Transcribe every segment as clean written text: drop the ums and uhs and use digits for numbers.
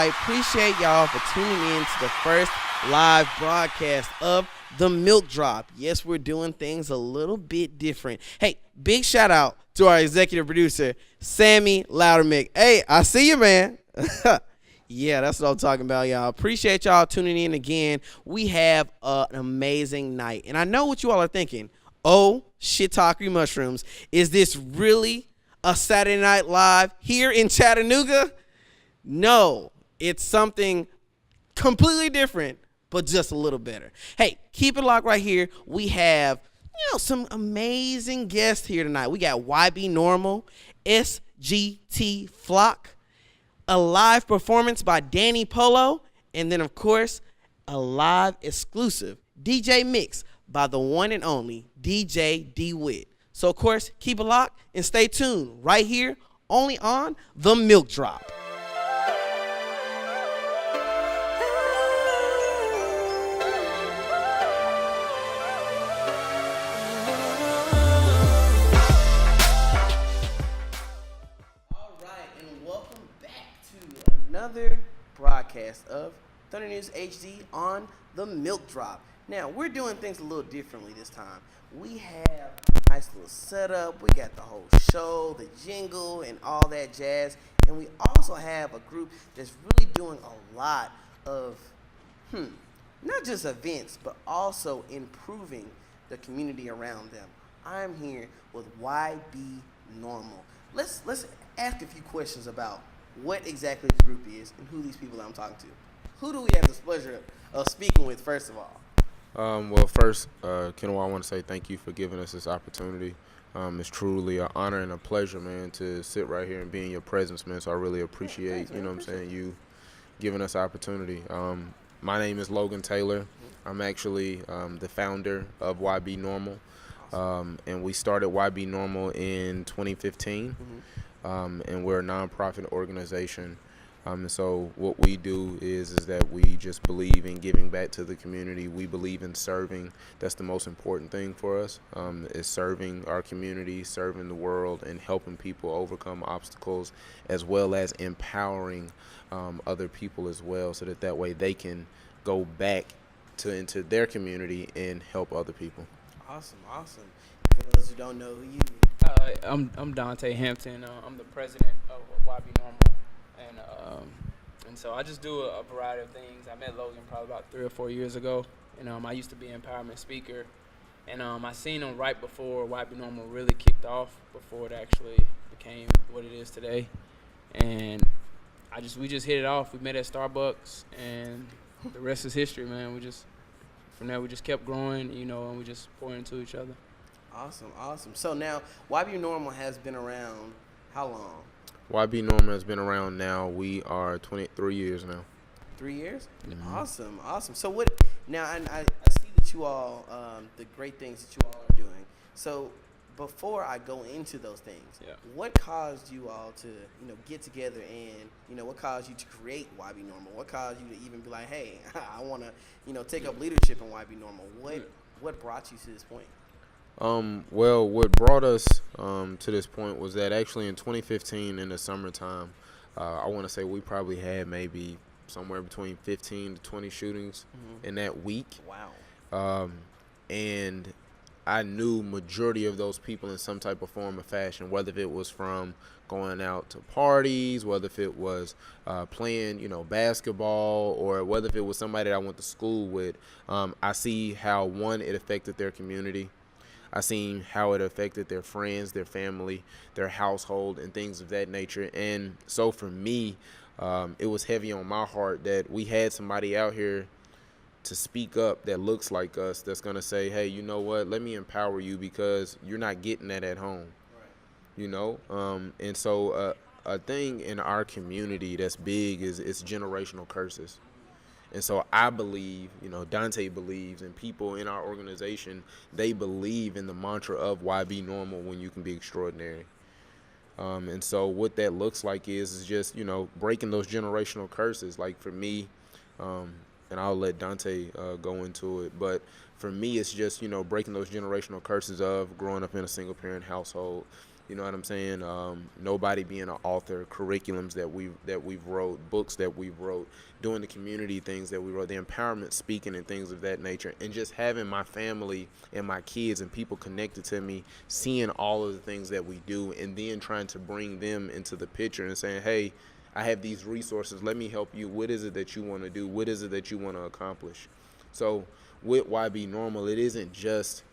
right. Appreciate y'all for tuning in to the first live broadcast of The Milk Drop. Yes, we're doing things a little bit different. Hey, big shout out to our executive producer, Sammy Loudermick. Hey, I see you, man. Yeah, that's what I'm talking about, y'all. Appreciate y'all tuning in again. We have an amazing night. And I know what you all are thinking. Oh, shiitake mushrooms. Is this really a Saturday Night Live here in Chattanooga? No, it's something completely different, but just a little better. Hey, keep it locked right here. We have, some amazing guests here tonight. We got YB Normal, SGT Flock, a live performance by Danny Polo, and then, of course, a live exclusive DJ mix by the one and only DJ D-Whit. So, of course, keep it locked and stay tuned right here, only on The Milk Drop. Another broadcast of Thunder News HD on The Milk Drop. Now, we're doing things a little differently this time. We have a nice little setup. We got the whole show, the jingle, and all that jazz. And we also have a group that's really doing a lot of, not just events, but also improving the community around them. I'm here with YB Normal. Let's ask a few questions about what exactly the group is and who these people I'm talking to. Who do we have the pleasure of speaking with, first of all? Well, first, Kinnawa, I want to say thank you for giving us this opportunity. It's truly an honor and a pleasure, man, to sit right here and be in your presence, man. So I really appreciate, you giving us the opportunity. My name is Logan Taylor. I'm actually the founder of YB Normal. And we started YB Normal in 2015. And we're a nonprofit organization. And so what we do is that we just believe in giving back to the community. We believe in serving. That's the most important thing for us, is serving our community, serving the world, and helping people overcome obstacles, as well as empowering other people as well, so that way they can go back into their community and help other people. Awesome. For those who don't know who you I'm Dante Hampton. I'm the president of YB Normal, and so I just do a variety of things. I met Logan probably about 3 or 4 years ago, and I used to be an empowerment speaker, and I seen him right before YB Normal really kicked off, before it actually became what it is today, and we just hit it off. We met at Starbucks, and the rest is history, man. From there we just kept growing, and we just poured into each other. Awesome. So now, YB Normal has been around how long? YB Normal has been around now. We are 23 years now. 3 years? Mm-hmm. Awesome. So what, now I see that you all, the great things that you all are doing. So before I go into those things, what caused you all to, get together and, what caused you to create YB Normal? What caused you to even be like, hey, I want to, take up leadership in YB Normal? What brought you to this point? Well, what brought us to this point was that actually in 2015 in the summertime, I want to say we probably had maybe somewhere between 15 to 20 shootings in that week. Wow. And I knew majority of those people in some type of form or fashion, whether it was from going out to parties, whether if it was playing, basketball, or whether if it was somebody that I went to school with. I see how, one, it affected their community. I seen how it affected their friends, their family, their household, and things of that nature. And so for me, it was heavy on my heart that we had somebody out here to speak up that looks like us, that's going to say, hey, you know what, let me empower you, because you're not getting that at home. Right. And so a thing in our community that's big is it's generational curses. And so I believe, Dante believes, and people in our organization, they believe in the mantra of YB Normal, when you can be extraordinary. And so what that looks like is just, breaking those generational curses. Like for me, and I'll let Dante go into it, but for me it's just, breaking those generational curses of growing up in a single parent household, You know what I'm saying? Nobody being an author, curriculums that we've wrote, books that we've wrote, doing the community things that we wrote, the empowerment speaking and things of that nature, and just having my family and my kids and people connected to me, seeing all of the things that we do, and then trying to bring them into the picture and saying, hey, I have these resources. Let me help you. What is it that you want to do? What is it that you want to accomplish? So with YB Normal, it isn't just,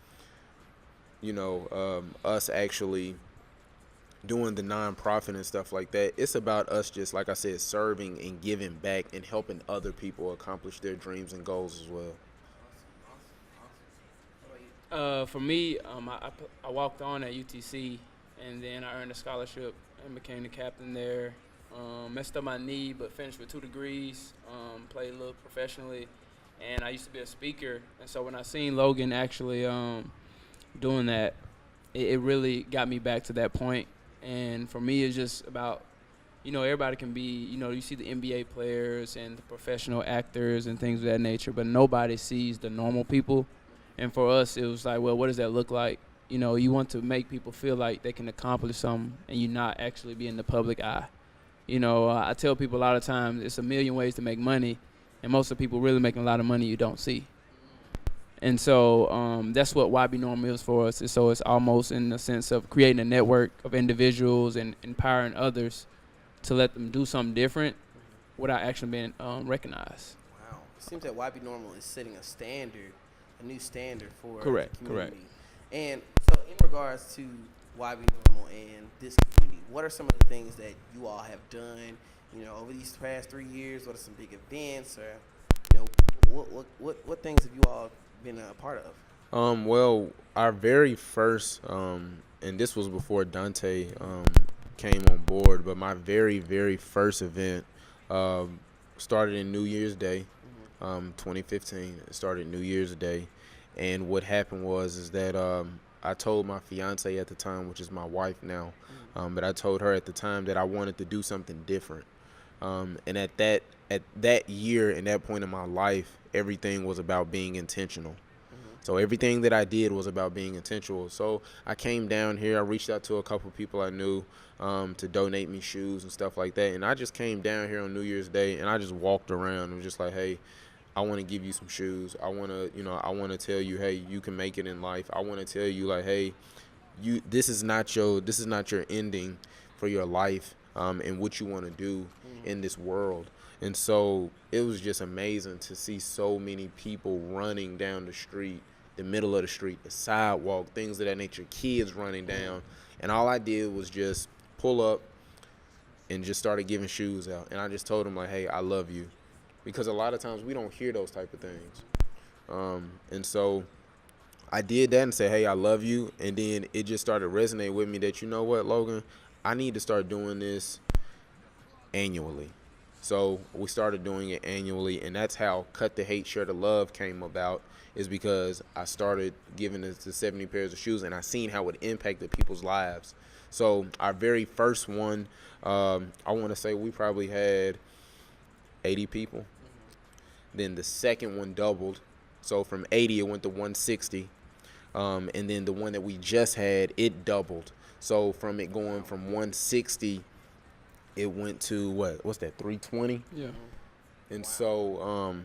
us actually doing the nonprofit and stuff like that. It's about us just, like I said, serving and giving back and helping other people accomplish their dreams and goals as well. For me, I walked on at UTC, and then I earned a scholarship and became the captain there. Messed up my knee, but finished with 2 degrees. Played a little professionally, and I used to be a speaker. And so when I seen Logan actually doing that, it really got me back to that point. And for me, it's just about, everybody can be, you see the NBA players and the professional actors and things of that nature, but nobody sees the normal people. And for us, it was like, well, what does that look like? You want to make people feel like they can accomplish something and you not actually be in the public eye. I tell people a lot of times it's a million ways to make money, and most of the people really making a lot of money you don't see. And so that's what YB Normal is for us. And so it's almost in the sense of creating a network of individuals and empowering others to let them do something different without actually being recognized. Wow. It seems that YB Normal is setting a new standard for Correct, the community. correct. And so in regards to YB Normal and this community, what are some of the things that you all have done, over these past 3 years? What are some big events, or, what things have you all been a part of? Well, our very first, and this was before Dante came on board, but my very, very first event started in New Year's Day, 2015. It started New Year's Day, and what happened is that I told my fiance at the time, which is my wife now, but I told her at the time that I wanted to do something different. And at that year and that point in my life, everything was about being intentional. So everything that I did was about being intentional. So I came down here. I reached out to a couple of people I knew to donate me shoes and stuff like that. And I just came down here on New Year's Day, and I just walked around and was just like, hey, I want to give you some shoes. I want to tell you, hey, you can make it in life. I want to tell you, like, hey, this is not your ending for your life and what you want to do in this world. And so it was just amazing to see so many people running down the street, the middle of the street, the sidewalk, things of that nature, kids running down. And all I did was just pull up and just started giving shoes out. And I just told them, like, hey, I love you. Because a lot of times we don't hear those type of things. And so I did that and said, hey, I love you. And then it just started resonating with me that, you know what, Logan, I need to start doing this annually. So we started doing it annually, and that's how Cut the Hate, Share the Love came about, is because I started giving it to 70 pairs of shoes, and I seen how it impacted people's lives. So our very first one, I want to say we probably had 80 people. Then the second one doubled. So from 80, it went to 160. And then the one that we just had, it doubled. So from it going from 160, it went to what's that, 320? Yeah. And so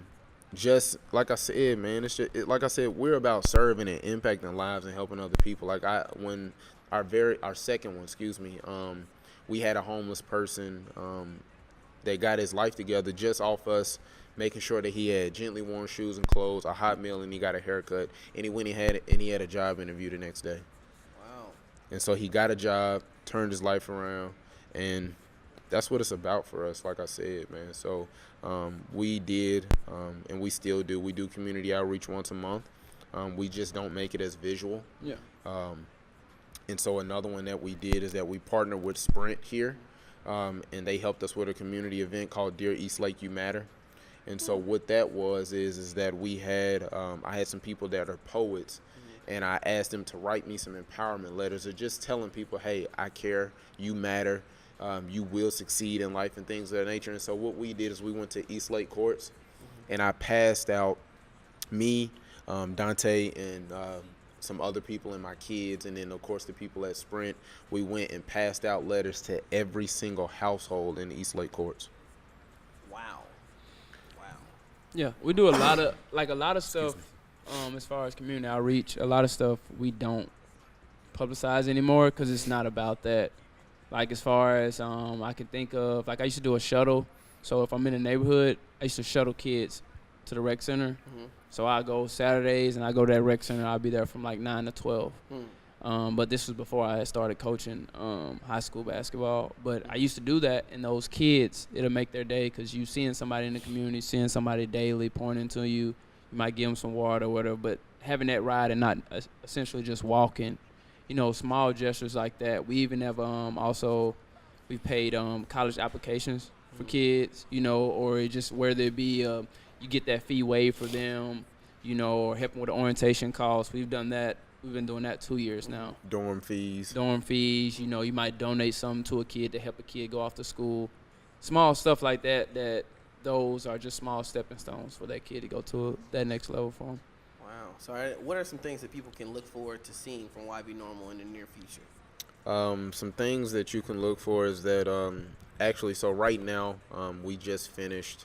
just like I said, man, it's just, like I said, we're about serving and impacting lives and helping other people. Like when our second one, we had a homeless person that got his life together just off us making sure that he had gently worn shoes and clothes, a hot meal, and he got a haircut. And he went and he had a job interview the next day. Wow. And so he got a job, turned his life around, and that's what it's about for us, like I said, man. So we did, and we still do. We do community outreach once a month. We just don't make it as visual. Yeah. And so another one that we did is that we partnered with Sprint here, and they helped us with a community event called Dear East Lake You Matter. And so what that was is that we had, I had some people that are poets, and I asked them to write me some empowerment letters or just telling people, hey, I care, you matter. You will succeed in life and things of that nature. And so what we did is we went to East Lake Courts, and I passed out me, Dante, and some other people and my kids, and then of course the people at Sprint, we went and passed out letters to every single household in the East Lake courts. Wow. Yeah, we do a lot of stuff as far as community outreach. A lot of stuff we don't publicize anymore because it's not about that. Like as far as I can think of, like I used to do a shuttle. So if I'm in a neighborhood, I used to shuttle kids to the rec center. Mm-hmm. So I go Saturdays and I go to that rec center. I'll be there from like 9 to 12. But this was before I had started coaching high school basketball. But I used to do that, and those kids, it'll make their day because you seeing somebody in the community, seeing somebody daily pouring into you. You might give them some water or whatever. But having that ride and not essentially just walking, small gestures like that. We even have we've paid college applications for kids, or it just whether it be you get that fee waived for them, or helping with the orientation costs. We've done that. We've been doing that 2 years now. Dorm fees, you might donate something to a kid to help a kid go off to school. Small stuff like that, those are just small stepping stones for that kid to go to that next level for them. Wow. So what are some things that people can look forward to seeing from YB Normal in the near future? Some things that you can look for is that actually, so right now we just finished.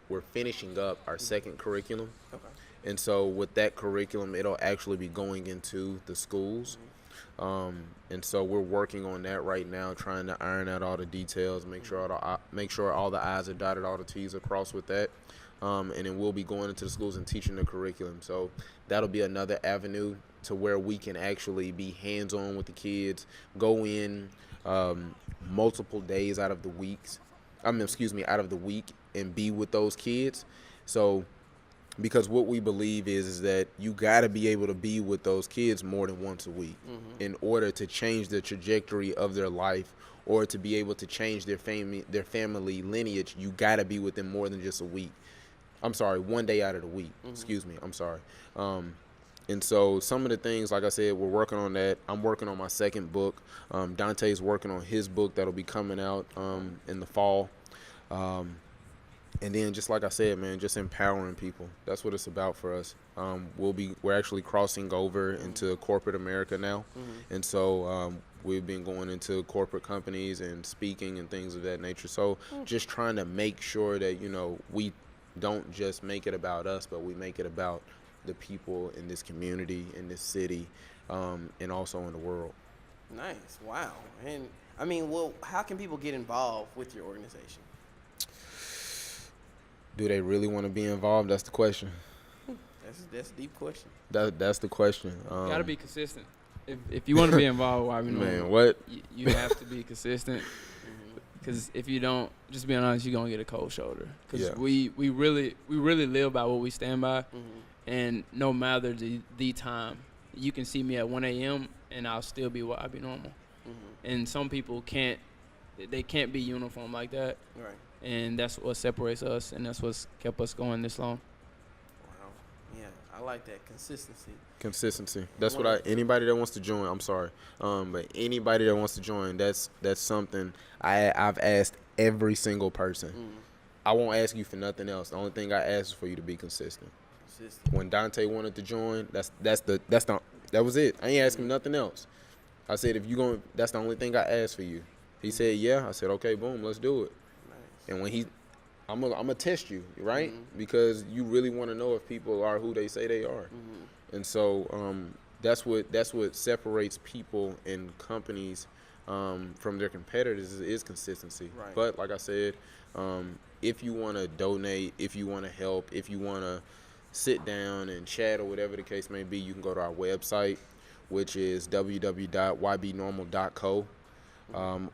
We're finishing up our second curriculum. Okay. And so with that curriculum, it'll actually be going into the schools. And so we're working on that right now, trying to iron out all the details, make sure all the I's are dotted, all the T's are crossed with that. And then we'll be going into the schools and teaching the curriculum. So that'll be another avenue to where we can actually be hands-on with the kids, go in multiple days out of the week and be with those kids. So because what we believe is that you got to be able to be with those kids more than once a week in order to change the trajectory of their life or to be able to change their family lineage. You got to be with them more than just a week. I'm sorry, 1 day out of the week. Excuse me. I'm sorry. And so some of the things, like I said, we're working on that. I'm working on my second book. Dante's working on his book that'll be coming out in the fall. And then just like I said, man, just empowering people. That's what it's about for us. We're actually crossing over into corporate America now. And so we've been going into corporate companies and speaking and things of that nature. So just trying to make sure that, we don't just make it about us, but we make it about the people in this community, in this city, and also in the world. Nice. Wow. And how can people get involved with your organization? Do they really want to be involved? That's the question. That's a deep question. That's the question. Gotta be consistent. If you want to be involved, what? You have to be consistent. Because if you don't, just being honest, you're gonna get a cold shoulder. Because we really live by what we stand by, and no matter the time, you can see me at 1 a.m. and I'll still be what I be normal. And some people can't be uniform like that. Right. And that's what separates us, and that's what's kept us going this long. Wow. Yeah, I like that Consistency. That's what anybody that wants to join. I'm sorry, but anybody that wants to join, that's something I've asked every single person. I won't ask you for nothing else. The only thing I ask is for you to be consistent. When Dante wanted to join, that was it. I ain't asking nothing else. I said, if you going, that's the only thing I asked for you. He said, yeah. I said, okay, boom, let's do it. And when I'm gonna test you, right? Because you really want to know if people are who they say they are. And so that's what separates people and companies from their competitors is consistency. Right. But like I said, if you want to donate, if you want to help, if you want to sit down and chat or whatever the case may be, you can go to our website, which is www.ybnormal.co.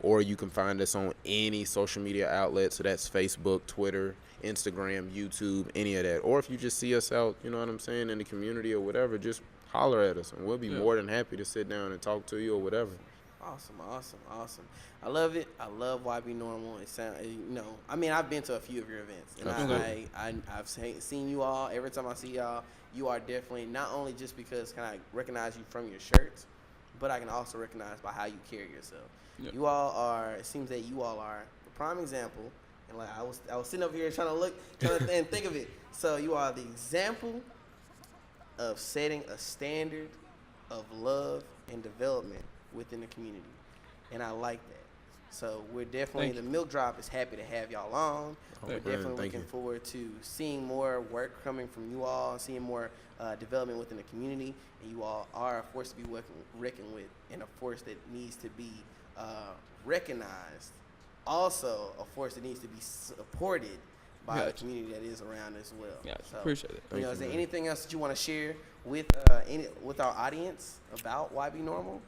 Or you can find us on any social media outlet. So that's Facebook, Twitter, Instagram, YouTube, any of that. Or if you just see us out, you know what I'm saying, in the community or whatever, just holler at us and we'll be more than happy to sit down and talk to you or whatever. Awesome. I love it. I love YB Normal. I've been to a few of your events, and I've seen you all. Every time I see y'all, you are definitely not only just because can I recognize you from your shirts, but I can also recognize by how you carry yourself. Yep. You all are. It seems that you all are the prime example. And like I was sitting over here trying to think of it. So you are the example of setting a standard of love and development within the community, and I like that. So we're definitely, the Milk Drop is happy to have y'all on. We're definitely looking forward to seeing more work coming from you all, seeing more development within the community, and you all are a force to be reckoned with, and a force that needs to be recognized. Also, a force that needs to be supported by the community that is around as well. Yeah, so, appreciate it. Is there anything else that you want to share with with our audience about YB Normal?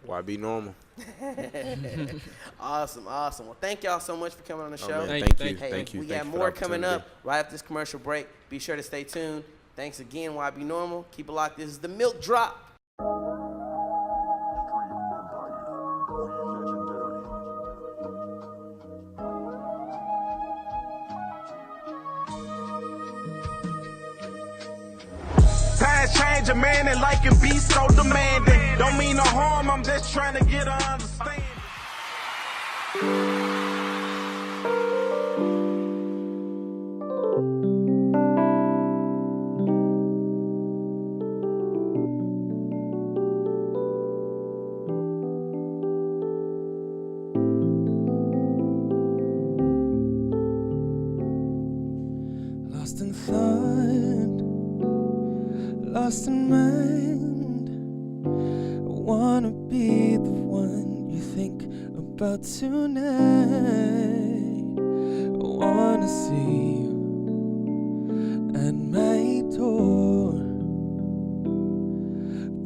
YB Normal. Awesome. Well, thank y'all so much for coming on the show. Thank you. Hey, Thank you. We got more coming up right after this commercial break. Be sure to stay tuned. Thanks again, YB Normal. Keep it locked. This is the Milk Drop. Times change, a man and like and be so demanding. Don't mean no harm, I'm just trying to get an understanding. Lost in thought, lost in mind. I wanna be the one you think about tonight. I wanna see you at my door,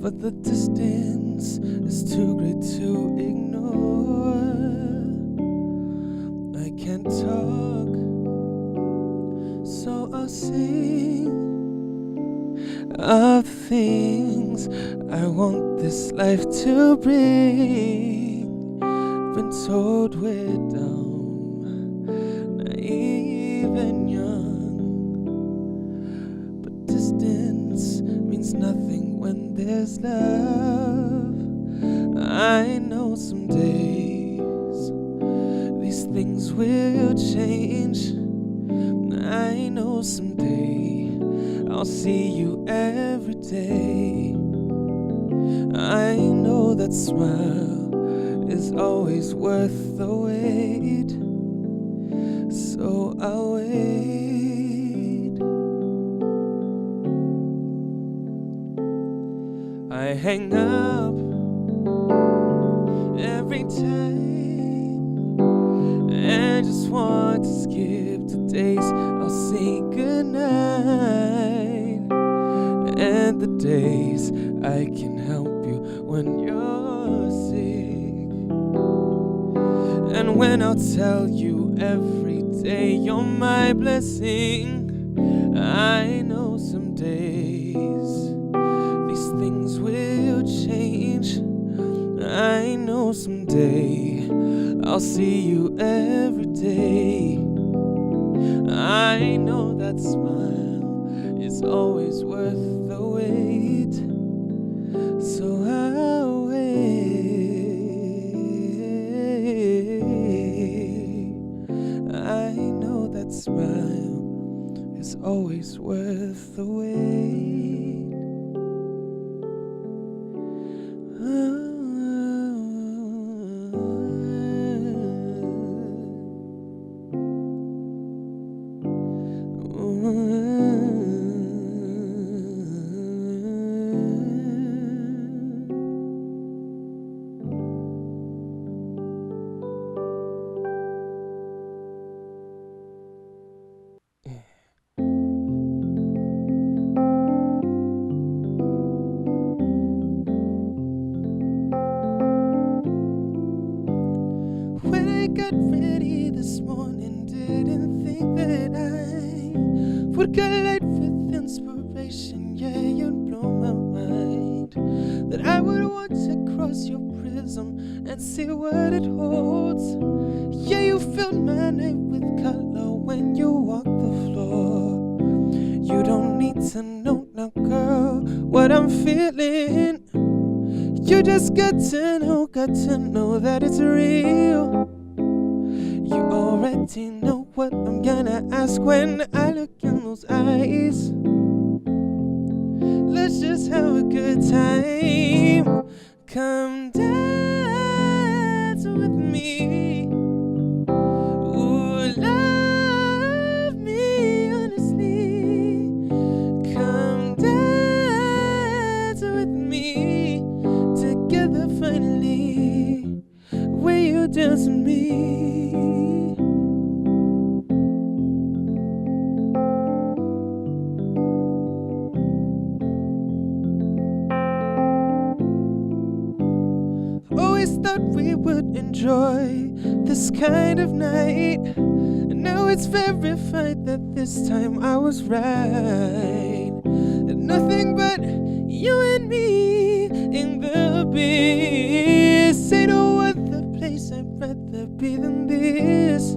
but the distance is too great to ignore. I can't talk, so I'll sing of things I want this life to bring. Been told we're dumb, naive and young, but distance means nothing when there's love. I know some days these things will change. I know someday I'll see you every day. I know that smile is always worth the wait, so I'll wait. I hang up every time and just want to skip today's. I'll say goodnight, and the days I can help you when you're sick, and when I'll tell you every day you're my blessing. I know some days these things will change. I know someday I'll see you every day. I know that smile is always worth the wait, so I'll wait. I know that smile is always worth the wait. Got ready this morning, didn't think that I would collide with inspiration. Yeah, you'd blow my mind, that I would want to cross your prism and see what it holds. Yeah, you filled my night with color when you walk the floor. You don't need to know now, girl, what I'm feeling. You just got to know that it's real. You already know what I'm gonna ask when I look in those eyes. let's just have a good time. Come dance with me. Ooh, love me honestly. Come dance with me. Together finally. Will you dance with me? Always thought we would enjoy this kind of night, and now it's verified that this time I was right. Nothing but you and me in the abyss. Ain't no other place I'd rather be than this.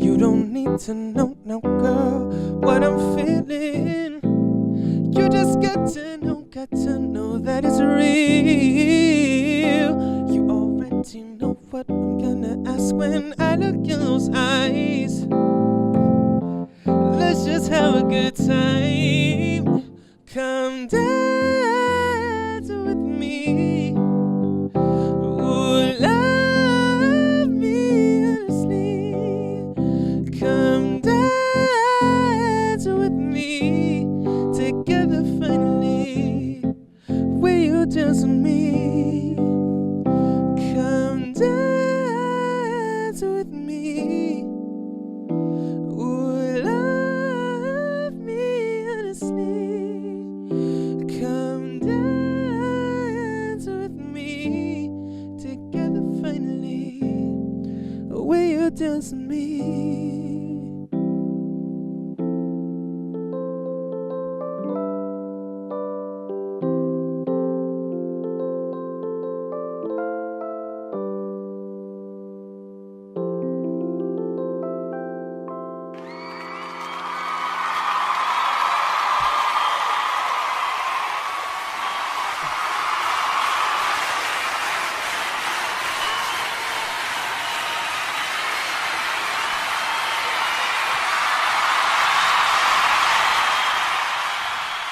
You don't need to know now, girl, what I'm feeling. You just got to know that it's real. You already know what I'm gonna ask when I look in those eyes. Let's just have a good time. Come dance with me. Ooh, love me honestly. Come dance with me. Together finally. Will you dance with me? Come dance with me. Ooh, love me honestly. Come dance with me. Together finally. Will you dance with me?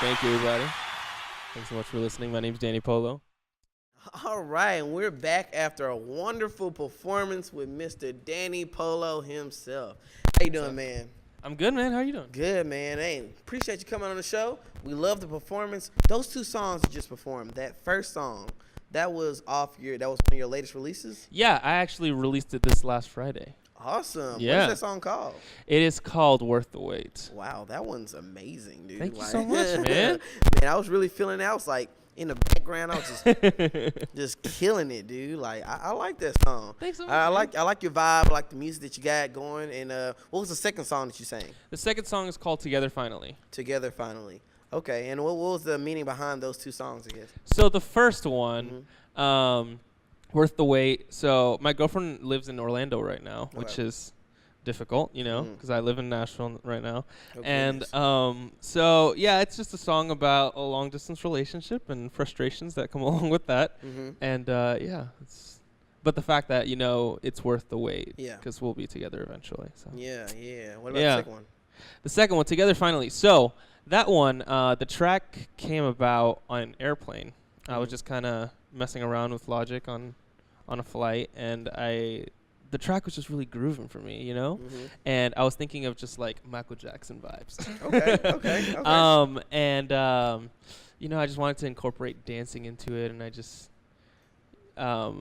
Thank you, everybody. Thanks so much for listening. My name's Danny Polo. All right, and we're back after a wonderful performance with Mr. Danny Polo himself. How you doing, man? I'm good, man. How are you doing? Good, man. Hey, appreciate you coming on the show. We love the performance. Those two songs you just performed, that first song, that was one of your latest releases? Yeah, I actually released it this last Friday. Awesome. Yeah. What's that song called? It is called Worth the Wait. Wow, that one's amazing, dude. Thank you so much, man. Man, I was really feeling it. I was like, in the background, I was just killing it, dude. Like, I like that song. Thanks so much. I like your vibe. I like the music that you got going. And what was the second song that you sang? The second song is called Together Finally. Together Finally. Okay, and what was the meaning behind those two songs, I guess? So the first one, Worth the Wait. So my girlfriend lives in Orlando right now, which is difficult, you know, because I live in Nashville right now. And so, yeah, it's just a song about a long-distance relationship and frustrations that come along with that. And, yeah, but the fact that, you know, it's worth the wait. Yeah. Because we'll be together eventually. So. Yeah, yeah. What about the second one? The second one, Together Finally. So that one, the track came about on an airplane. I was just kind of messing around with Logic on a flight, and the track was just really grooving for me, you know? And I was thinking of just like Michael Jackson vibes. Okay. And you know, I just wanted to incorporate dancing into it, and I just my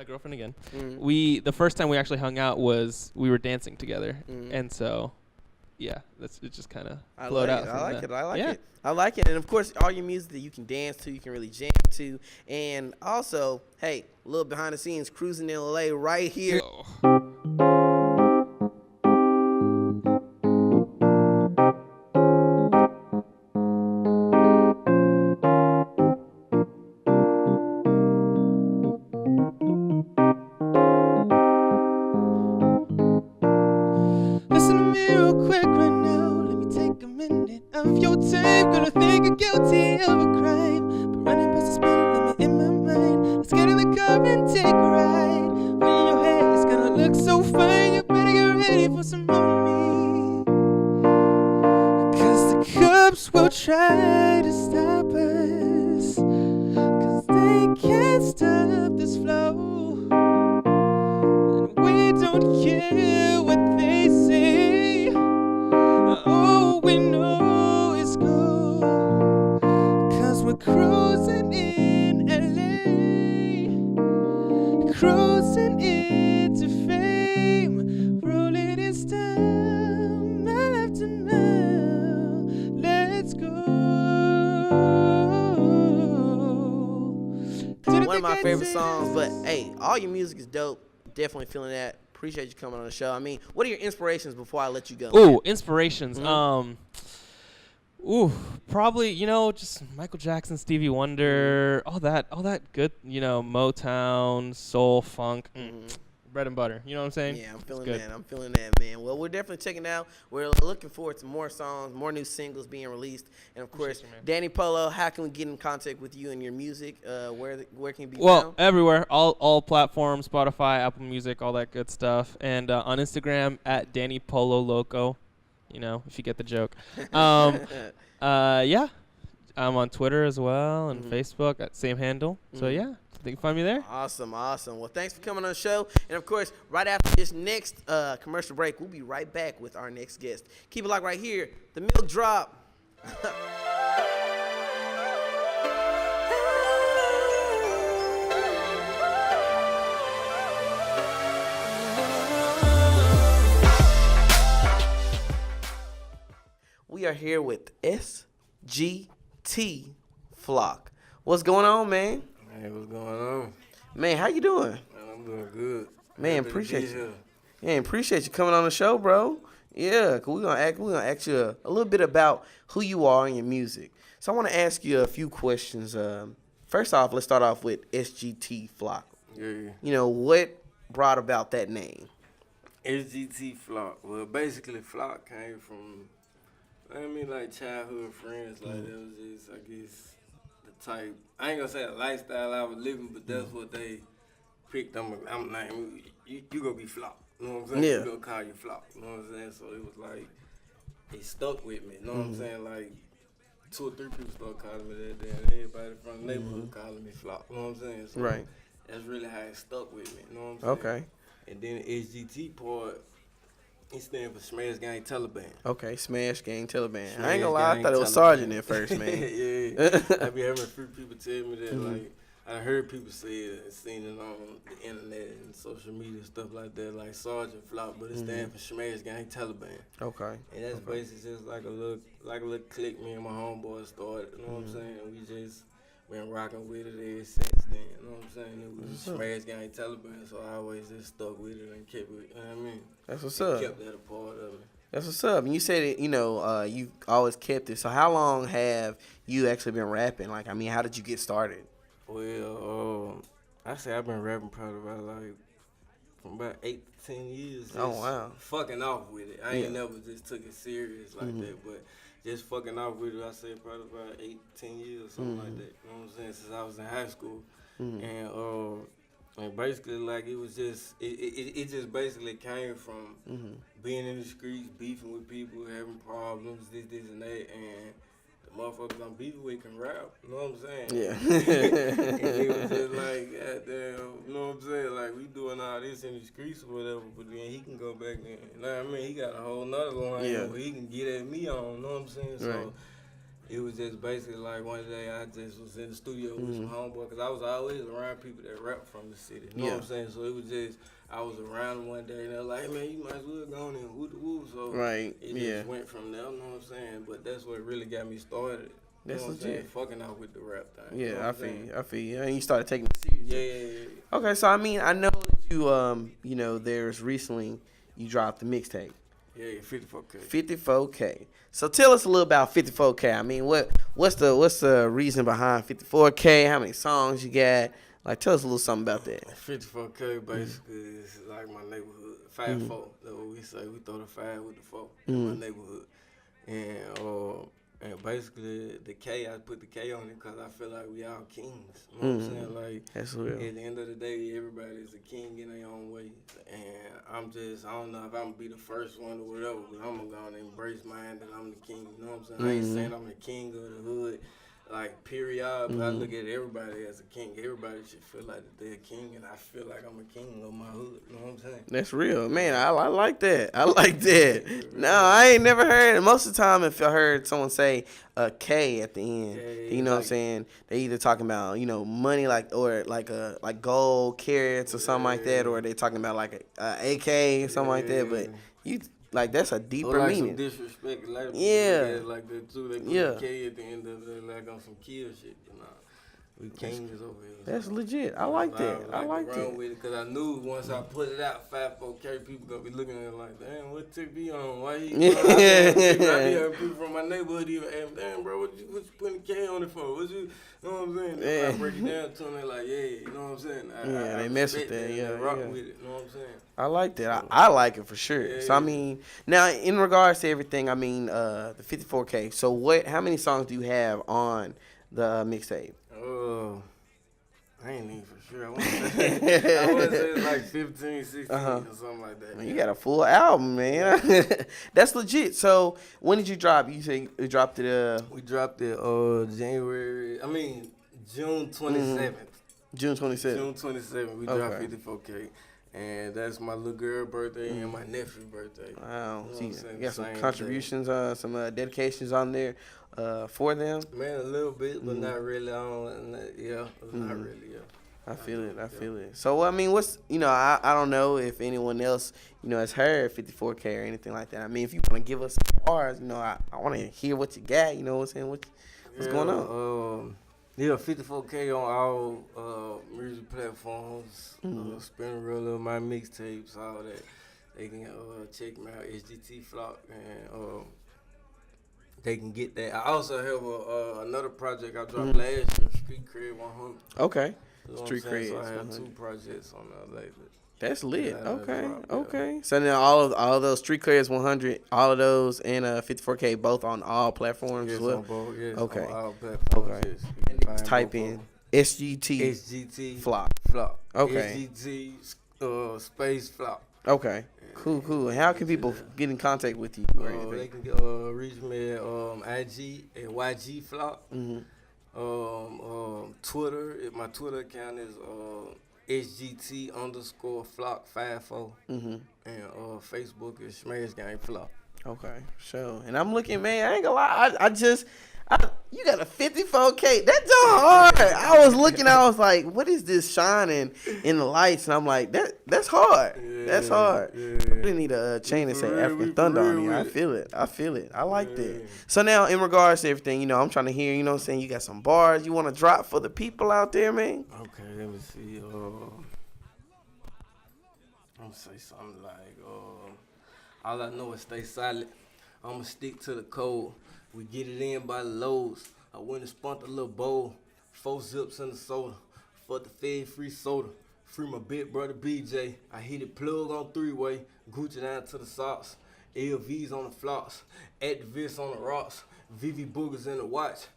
girlfriend again. The first time we actually hung out was we were dancing together. And so yeah, it just kind of flowed out. I like it. I like it. And of course, all your music that you can dance to, you can really jam to. And also, hey, a little behind the scenes, cruising in LA right here. Listen to me real quick right now. Let me take a minute of your time. Gonna think you're guilty of a crime, but running past the speed limit in my mind. Let's get in the car and take a ride. When your hair is gonna look so fine, you better get ready for some more of me. 'Cause the club cops will try to stop us, 'cause they can't stop this flow. And we don't care what they say. All we know is go, 'cause we're cruising in LA, cruising into fame, rolling in style, mile after mile. Let's go. One of my favorite songs, but hey, all your music is dope. Definitely feeling that. Appreciate you coming on the show. I mean, what are your inspirations before I let you go? Ooh, inspirations. Mm-hmm. Probably, just Michael Jackson, Stevie Wonder, all that good, Motown, soul, funk, bread and butter. You know what I'm saying? Yeah, I'm feeling that, man. Well, we're definitely checking out. We're looking forward to more songs, more new singles being released. And, of course, Danny Polo, how can we get in contact with you and your music? Where can you be found? Well, everywhere. All platforms, Spotify, Apple Music, all that good stuff. And on Instagram, at Danny Polo Loco, if you get the joke. Yeah. I'm on Twitter as well and Facebook at same handle. So, yeah. You can find me there. Awesome. Well, thanks for coming on the show. And, of course, right after this next commercial break, we'll be right back with our next guest. Keep it locked right here. The Milk Drop. We are here with SGT Flock. What's going on, man? Hey, what's going on? Man, how you doing? Man, I'm doing good. Man, appreciate you. Yeah, appreciate you coming on the show, bro. Yeah, cause we're gonna ask you a little bit about who you are and your music. So I want to ask you a few questions. First off, let's start off with SGT Flock. Yeah. What brought about that name? SGT Flock. Well, basically, Flock came from, like childhood friends. Like, that was just, I guess, the type, I ain't gonna say a lifestyle I was living, but that's what they picked. I'm like, you gonna be Flock. You know what I'm saying? Yeah. You gonna call you Flock. You know what I'm saying? So it was like, it stuck with me. You know what I'm saying? Like, 2 or 3 people started calling me that day, and everybody from the neighborhood calling me Flock. You know what I'm saying? So Right. That's really how it stuck with me. You know what I'm saying? Okay. And then the SGT part, it stands for Smash Gang Taliban. Okay, Smash Gang Taliban. Smash I ain't gonna lie, I Gang thought it was Taliban. Sergeant at first, man. Yeah. I be having a few people tell me that, like, I heard people say it and seen it on the internet and social media and stuff like that, like Sergeant Flock, but it stands for Smash Gang Taliban. Okay. And that's basically just like a little clique me and my homeboys started, you know what I'm saying? And we just been rocking with it ever since then, you know what I'm saying? It was Smash Gang Taliban, so I always just stuck with it and kept it, you know what I mean? That's what's And up. kept that a part of it. That's what's up. And you said it, you always kept it. So how long have you actually been rapping? Like, I mean, how did you get started? Well, I say I've been rapping probably about like from about 8 to 10 years. Oh, wow. Fucking off with it. I ain't never just took it serious like that, but just fucking off with it. I say probably about 8, 10 years, something like that. You know what I'm saying? Since I was in high school, and basically like it was just it just basically came from being in the streets, beefing with people, having problems, this and that, and motherfuckers I'm beefing with can rap, you know what I'm saying? Yeah. And it was just like, goddamn, you know what I'm saying? Like, we doing all this in the streets or whatever, but then he can go back and, you know what I mean? He got a whole nother line where he can get at me on, you know what I'm saying? So it was just basically like one day I just was in the studio with some homeboy, because I was always around people that rap from the city, you know what I'm saying? So it was just, I was around one day and they were like, hey, man, you might as well go on and woo-the-woo. So it just went from there, you know what I'm saying? But that's what really got me started. That's you know what I'm legit. saying? Fucking out with the rap thing. Yeah, you know what I feel you. And you started taking it serious. Yeah. Okay, so I mean, I know that you, there's recently you dropped the mixtape. Yeah, 54K. 54K. So tell us a little about 54K. I mean, what's the reason behind 54K? How many songs you got? Like, tell us a little something about that. 54K basically is like my neighborhood. 5-4. That's what we say. We throw the 5 with the 4 in my neighborhood. And basically the K, I put the K on it because I feel like we all kings. You know what I'm saying? Like, that's real. at the end of the day, everybody is a king in their own way. And I don't know if I'm going to be the first one or whatever, but I'm going to go and embrace mine that I'm the king. You know what I'm saying? I ain't saying I'm the king of the hood, like, period, but I look at everybody as a king. Everybody should feel like that they're a king, and I feel like I'm a king of my hood. You know what I'm saying? That's real, man. I like that. I like that. No, I ain't never heard it. Most of the time, if I heard someone say a K at the end, you know what I'm saying? They either talking about, you know, money, like, or like gold carrots or something like that, or they talking about like a AK or something like that. But you. Like, that's a deeper like meaning. Some disrespect. Like, yeah. Like that, too. They put the K at the end of it, like on some kill shit, you know. We kings over here. That's legit. I like that. I like that. With it, because I knew once I put it out, 5-4K, people going to be looking at it like, damn, what took me on? Why he? I be hearing people from my neighborhood even ask, damn, bro, what you putting K on it for? What you know what I'm saying? Yeah. I break it down to them, they like, yeah, you know what I'm saying? They mess with that. Yeah, rock with it, you know what I'm saying? I like that. I like it for sure. Yeah, so I mean, now in regards to everything, I mean, the 54K. So how many songs do you have on the mixtape? I ain't even for sure. I want to say it's like 15, 16 or something like that. Man, you got a full album, man. That's legit. So when did you drop? You say you dropped it. We dropped it June 27th. June 27th. June 27th. We dropped 54K. And that's my little girl birthday and my nephew's birthday. Wow. You know so you got some contributions, some dedications on there for them? Man, a little bit, but not really. Not really, yeah. I feel it. So, I mean, I don't know if anyone else, has heard 54K or anything like that. I mean, if you want to give us some bars, I want to hear what you got, you know what I'm saying? What's going on? 54K on all music platforms, spin real of my mixtapes, all that. They can check me out, SGT Flock, and they can get that. I also have another project I dropped last year, Street Cred 100. Okay. You know Street Cred. So I have 2 projects on that lately. That's lit. Okay. So now all of those Street Creds 100, all of those and 54K both on all platforms as well. On both, yes, okay. On all platforms. Yes. And type in SGT Flock. Okay. SGT space Flock. Okay. Cool. And how can people get in contact with you? They can reach me at IG at YG Flock. Twitter. My Twitter account is SGT_Flock54. And Facebook is Smash Gang Flock. Okay, sure. And I'm looking, man, I ain't gonna lie, you got a 54K. That's so hard. I was looking, I was like, what is this shining in the lights? And I'm like, that's hard. That's hard. Yeah. We need a chain that say African Thunder on here. I feel it. I like that. So now, in regards to everything, I'm trying to hear, you know what I'm saying? You got some bars you want to drop for the people out there, man? Okay, let me see. I'm going to say something like, all I know is stay silent. I'm going to stick to the code. We get it in by the loads. I went and spun a little bowl. 4 zips in the soda. For the Fed free soda. Free my big brother BJ. I hit it plug on 3-way. Gucci down to the socks. LVs on the flocks. Activists on the rocks. VV boogers in the watch.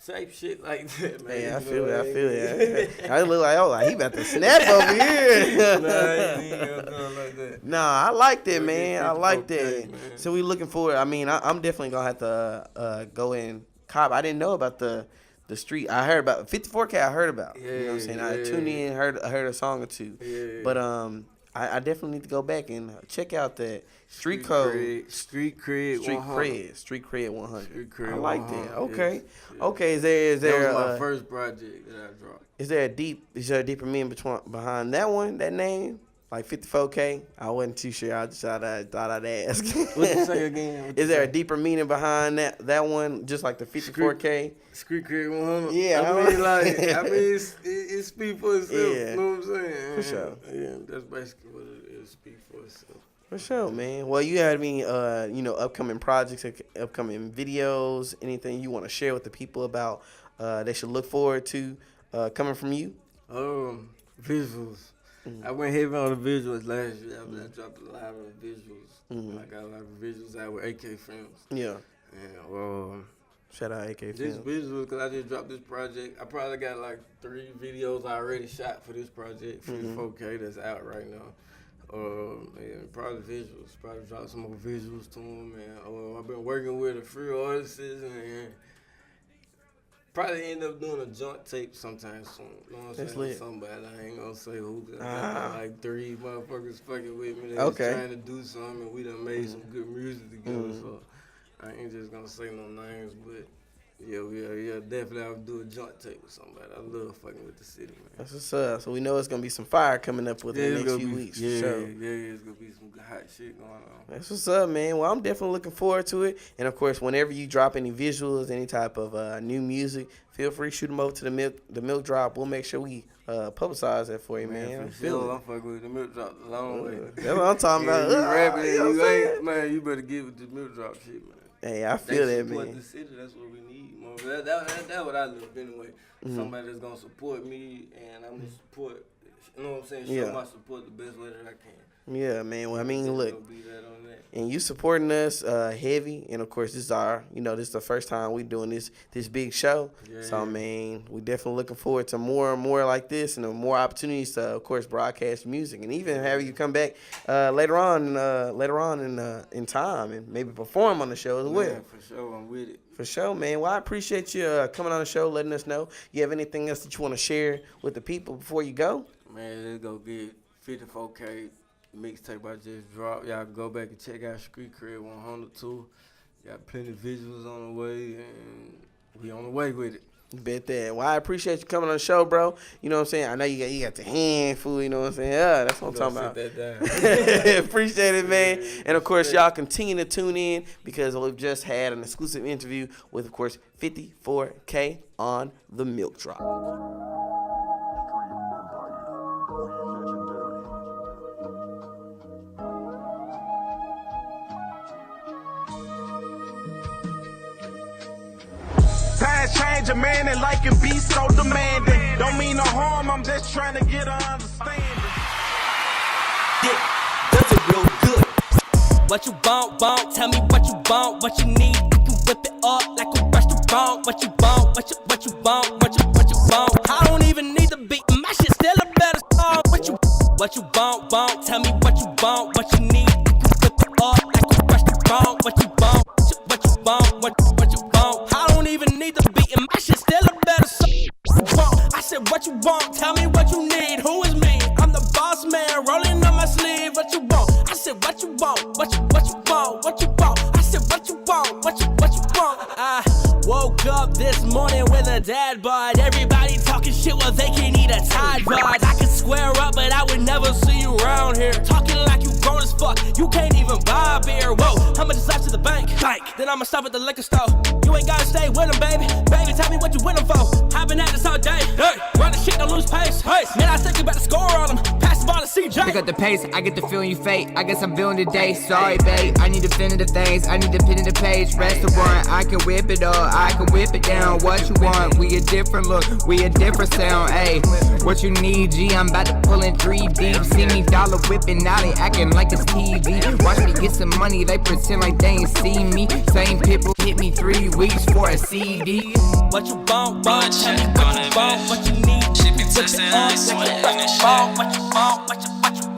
Type shit like that, man. Hey, I feel it. I look like, he about to snap over here. Nah, I ain't gonna do it like that. Nah, I like that, man. I like that. Man. So we looking forward. I mean, I'm definitely gonna have to go in cop. I didn't know about the street. I heard about 54K. I heard about. Yeah, you know what I'm saying? I tuned in, heard a song or two. Yeah. But I definitely need to go back and check out that Street Cred 100. Street Cred 100. I like that. Okay. Yes. Okay. Is there that was my first project that I dropped. Is there a deeper meaning behind that one, that name? Like 54K? I wasn't too sure. I just thought I'd ask. What you say again? Is there a deeper meaning behind that one, just like the 54K? Street Cred 100. Yeah, I mean, it speaks for itself. Yeah. You know what I'm saying? For sure. Yeah, that's basically what it is. Speak for itself. For sure, man. Well, you had any, upcoming projects, upcoming videos, anything you want to share with the people about they should look forward to coming from you? Visuals. I went heavy on the visuals last year. I dropped a lot of visuals. I got a lot of visuals out with AK Films. Yeah. And Shout out AK This Films. visual, because I just dropped this project. I probably got like 3 videos I already shot for this project for the 4K that's out right now. And probably visuals. Probably drop some more visuals to them. And I've been working with a few artists and probably end up doing a joint tape sometime soon. You know what I'm That's saying? lit. Somebody, I ain't gonna say who. I got like 3 motherfuckers fucking with me. They was trying to do something, and we done made some good music together. So I ain't just gonna say no names, but yeah, definitely I would do a joint tape with somebody. I love fucking with the city, man. That's what's up. So we know it's gonna be some fire coming up within the next few weeks. Yeah, for sure. it's gonna be some hot shit going on. That's what's up, man. Well, I'm definitely looking forward to it. And of course, whenever you drop any visuals, any type of new music, feel free to shoot them over to the milk drop. We'll make sure we publicize that for you, man. For sure, I'm fucking with the milk drop the long way. That's what I'm talking about. You rapping, You know what I'm you saying? ain't, man. You better get with the milk drop shit, man. Hey, I feel that, support man. the city. That's what we need, man. That's what I love anyway. Somebody that's gonna support me, and I'm gonna support. You know what I'm saying? Show my support the best way that I can. Yeah, man. Well, I mean, look, Be that on that. and you supporting us heavy, and of course, this is the first time we doing this big show. Yeah, So, I mean, we definitely looking forward to more and more like this, and more opportunities to, of course, broadcast music, and even have you come back later on in time, and maybe perform on the show as well. Yeah, for sure, I'm with it. For sure, man. Well, I appreciate you coming on the show, letting us know. You have anything else that you want to share with the people before you go? Man, let's go get 54K mixtape I just dropped. Y'all go back and check out Street Crib 102. Got plenty of visuals on the way, and we on the way with it. Bet that. Well, I appreciate you coming on the show, bro. You know what I'm saying? I know you got the hand food, you know what I'm saying? Yeah, that's what I'm talking about. Sit that down. Appreciate it, man. And, of course, y'all continue to tune in because we've just had an exclusive interview with, of course, 54K on the Milk Drop. Times change, a man and life can be so demanding. Don't mean no harm, I'm just trying to get an understanding. Dick does it real good. What you want, tell me what you want, what you need. I can whip it up like a restaurant. What you want, what you want, what you want. I don't even need the beat, my shit still a better song. What you want, tell me what you want, what you need. I can whip it up like a restaurant. What you want, what you want. I don't even need the beat, and my shit still a better song. I said what you want, tell me what you need. Who is me? I'm the boss man, rolling on my sleeve. What you want? I said what you want, what you want. I said what you want, what you want. I woke up this morning with a dad bod. Everybody talking shit, well they can't eat a Tide Pod. I could square up, but I would never see you around here. Talking like you grown as fuck, you can't even buy beer. Whoa, how much is left to the bank? Then I'ma stop at the liquor store. You ain't gotta stay with them, baby. Baby, tell me what you with them for. I've been at this all day. Hey, run the shit, don't lose pace. Hey, man, I think you better score on them. Pass the ball to CJ. Pick up the pace, I get the feeling you fake. I guess I'm feeling today. Sorry, babe. I need to finish the things. I need to pin in the page. Restaurant, I can whip it up. I can whip it down. What you want? We a different look. We a different sound. Ayy, what you need, G? I'm about to pull in 3 deep. See me dollar whipping, now they acting like it's TV. Watch me get some money, they pretend like they ain't see me. Same people hit me 3 weeks for a CD. What you want, tell me what you want, what you need. She be texting and they sweating and shit. What you want.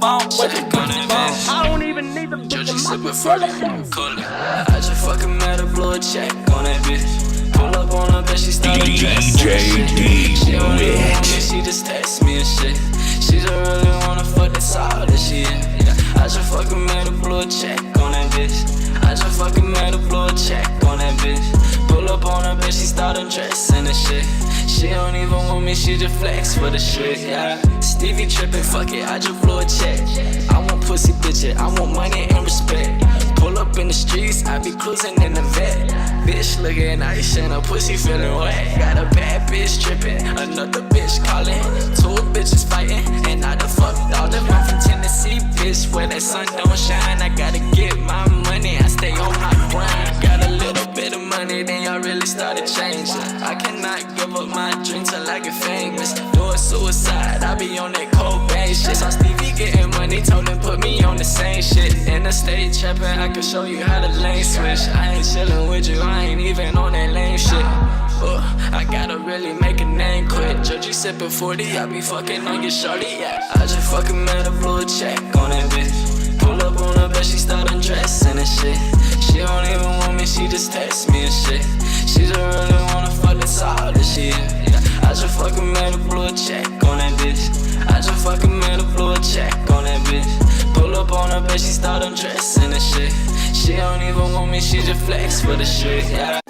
I don't even need the Georgia sippin' 40, call it. I just fucking mad to blow a check on that bitch. Pull up on her, bet she started DJ D-Whit. She don't even want me, she just text me and shit. She just really wanna fuck, that's all that she is. Yeah. I just fucking mad to blow a check on that bitch. I just fucking mad to blow a check on that bitch. Pull up on her, bitch, she started dressing and shit. She don't even want me, she just flex for the shit, yeah. Stevie trippin', fuck it, I just blow a check. I want pussy, bitch, I want money and respect. Pull up in the streets, I be cruising in the vet. Bitch looking nice and her pussy feeling wet. Got a bad bitch trippin', another bitch callin'. 2 bitches fightin', and I done fucked all them. I'm from Tennessee, bitch, where that sun don't shine. I gotta get my money, I stay on my grind. Got a little bit of money, then y'all really started changing. I cannot give up my dream till I get famous. Doing suicide, I be on that Cobain shit. Saw Stevie getting money, told him put me on the same shit. In the state trappin', I can show you how to lane switch. I ain't chillin' with you, I ain't sippin' 40, I be fucking on your shorty, yeah. I just fucking made a blue check on that bitch. Pull up on her bed, she start undressing and shit. She don't even want me, she just text me and shit. She just really wanna fuck, that's all that she is, yeah. I just fucking made a blue check on that bitch. I just fucking made a blue check on that bitch. Pull up on her bed, she start undressing and shit. She don't even want me, she just flex for the shit, yeah.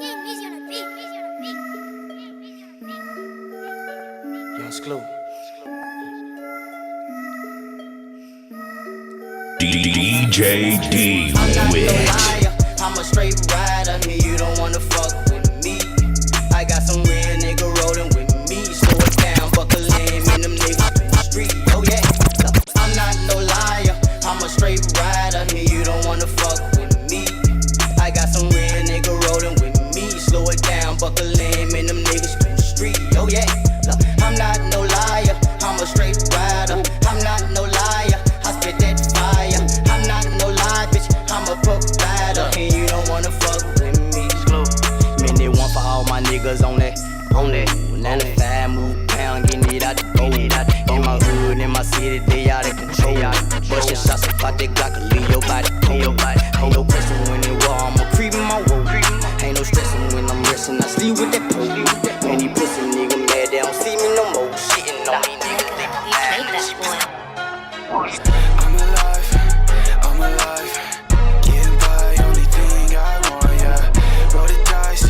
Clue. DJ D-Whit. I'm a straight rider, and you don't wanna fuck with me. I got some real nigga rolling with me. Slow it down, buckle in them niggas in the street. Oh yeah, I'm not no liar. I'm a straight rider, and you don't wanna fuck with me. I got some real nigga rolling with me. Slow it down, buckle in them niggas in the street. Oh yeah. I'm not no liar, I'm a straight rider. I'm not no liar, I spit that fire. I'm not no lie, bitch, I'm a provider. And you don't wanna fuck with me. Minute one for all my niggas on that. 95 move pound, getting it out the boat. In my hood, in my city, they out of control. Bustin' shots about that Glock, leave your body cold. Ain't no question when it war, I'ma creep in my road. Ain't no stressing when I'm resting, I sleep with that pole. And he pussy nigga mad, they don't see me no more. Shitting on me, nigga, they mad. I'm alive, getting by, only thing I want, yeah. Roll the dice,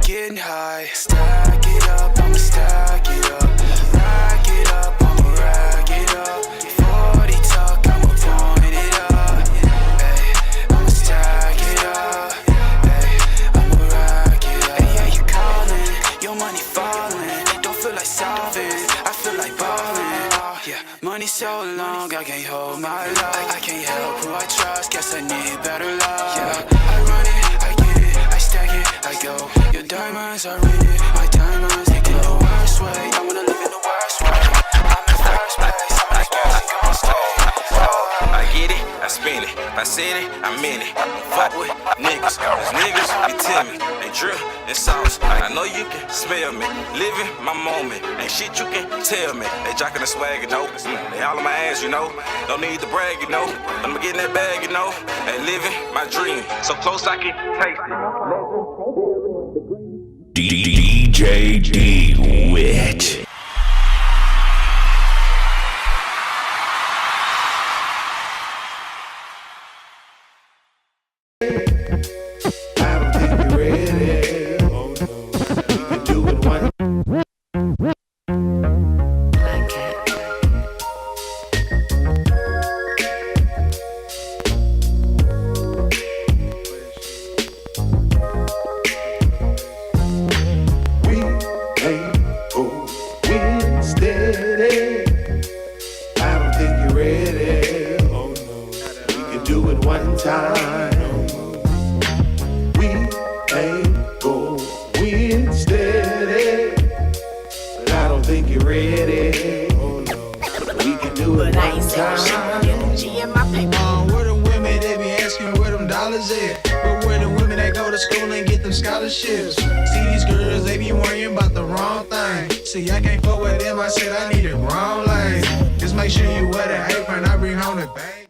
getting high, stack it up, I'ma stack it up. Rack it up, I'ma rack it up. 40 talk, I'ma point it up. Hey, I'ma stack it up. Hey, I'ma rack it up. Hey, yeah, you calling, your money falling. Don't feel like solving, I feel like balling. Oh, yeah, money so long, I can't hold my love. I can't help who I trust, guess I need better love. Yeah, I run it, I get it, I stack it, I go. Your diamonds are rented, my diamonds ain't in the worst way. I wanna live in the worst way. I'm in first place, I guess I gon' stay. I get it, I spend it. If I said it, I meant it. Fuck with niggas, cause niggas be timid. They drip and sauce. I know you can smell me. Living my moment. Ain't shit you can tell me. They jockin' the swag, you know. They all on my ass, you know. Don't need to brag, you know. I'ma get in that bag, you know. And living my dream. So close I can taste it. DJ D-Whit. Scholarships. See these girls, they be worrying about the wrong thing. See, I can't fuck with them, I said I need a wrong lane. Just make sure you wear the apron, I bring home the bag.